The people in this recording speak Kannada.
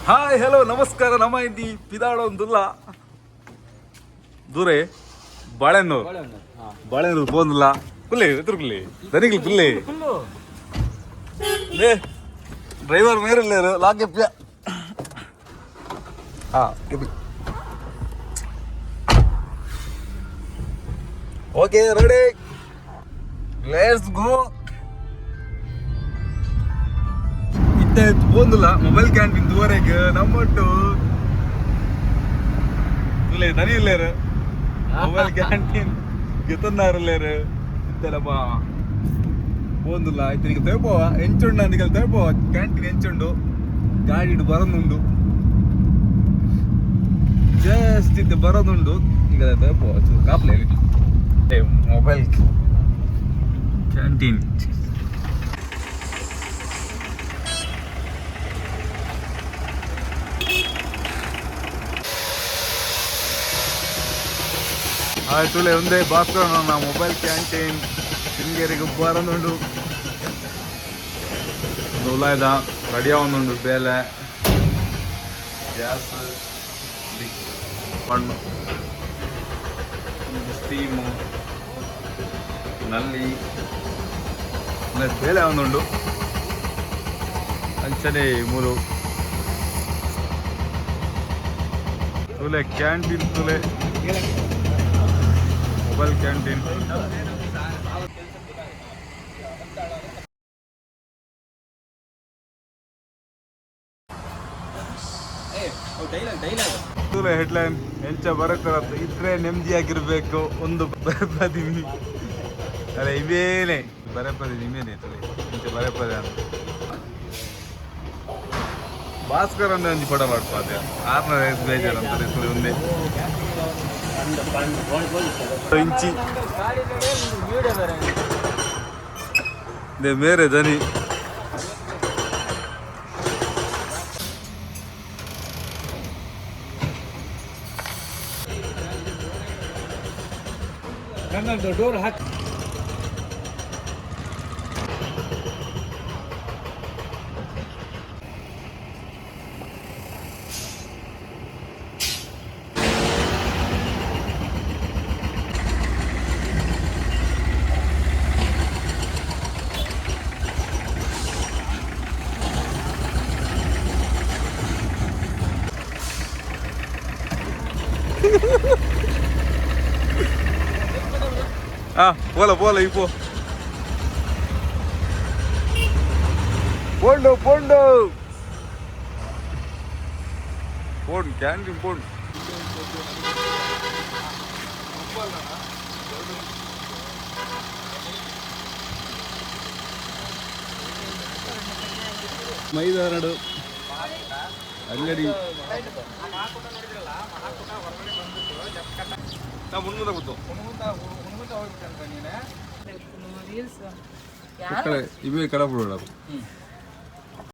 ಹಾಯ್ ಹಲೋ ನಮಸ್ಕಾರ ನಮ್ಮ ಇಂದಿ ಪಿದಾಳೊಂದುಲ್ಲ ದೂರೇ ಬಾಳೆನೂರು ಪೋಂದುಲ್ಲ ಕುಲ್ಲೆ ಎದುರು ಕುಲ್ಲೆ ದನಿಗಳು ಕುಲ್ಲೆ ಲೇ ಡ್ರೈವರ್ ಮೇರಲ್ಲೇರು ಲಾಕೆಪ್ಯ ಓಕೆ ರೆಡಿ ಲೆಟ್ಸ್ ಗೋ ಇತ್ತೆ ಪೋಂದುಲ್ಲ ಮೊಬೈಲ್ ಕ್ಯಾಂಟೀನ್ ದೂರೆಗೆ ನಮ್ಮೊಟ್ಟು ತುಲೆ ದನಿ ಇಲ್ಲೇರು ಮೊಬೈಲ್ ಕ್ಯಾಂಟೀನ್ ಗೆತ್ತನ್ನಾರಲ್ಲೇರು ಇತ್ತಲ್ಲಪ್ಪ ಪೋಂದುಲ್ಲ ಆಯ್ತು ಈಗ ತಗೋವ ಎಂಚುಂಡು ನನಗೆ ತಗೋವ ಕ್ಯಾಂಟೀನ್ ಎಂಚುಂಡು ಗಾಡಿ ಇಟ್ಟು ಬರೋದುಂಡು ಜಸ್ಟ್ ಇತ್ತು ಬರೋದುಂಡು ಈಗ ತಗೋವ ಕಾಪ್ಲೆ ಮೊಬೈಲ್ ಕ್ಯಾಂಟೀನ್ ಆಯ್ತುಲೆ ಒಂದೇ ಭಾಸ್ಕರ ನನ್ನ ಮೊಬೈಲ್ ಕ್ಯಾಂಟೀನ್ ಶೃಂಗೇರಿಗೆ ಬರೋದುಂಡು ಉಲಾಯ್ದ ರೆಡಿಯಾವೊಂದುಂಡು ಬೇಲೆ ಗ್ಯಾಸ್ ಮಣ್ಣು ಸ್ಟೀಮು ನಲ್ಲಿ ಬೇಲೆ ಒಂದುಂಡು ಅಂಚನೆ ಮೂರು ತುಲೆ ಕ್ಯಾಂಟೀನ್ ತುಲೆ ಮೊಬೈಲ್ ಕ್ಯಾಂಟೀನ್ ಹೆಡ್ಲೈನ್ ಎಂಚ ಬರಕರತ್ತ ಇದ್ರೆ ನೆಮ್ಮದಿಯಾಗಿರ್ಬೇಕು ಒಂದು ಬರೆಪದಿನಿ ಅಲ್ಲ ಇವೇನೆ ಬರೆಪದಿ ನಿಮೇನೆ ಎಂಚ ಬರೆಪದ ಭಾಸ್ಕರ್ ಅಂದ್ರೆ ಒಂಜಿ ಪಡ ಮಾಡ್ಪಾದೆ 6 ಬೇಜಾರು ಅಂತಾರೆ ಒಂದೇ ಇಂಚಿ ಮೇರೆ ದನಿ ಡೋರ್ ಹಾಕಿ போல இப்போ போண்டு போன் கேண்டீன் போன் ಮೈದಾನಡು ಅಂಗಡಿ ಮುನ್ಮುಂದ ಕೂತು ಇವೇ ಕಡ ಬಿಡೋದು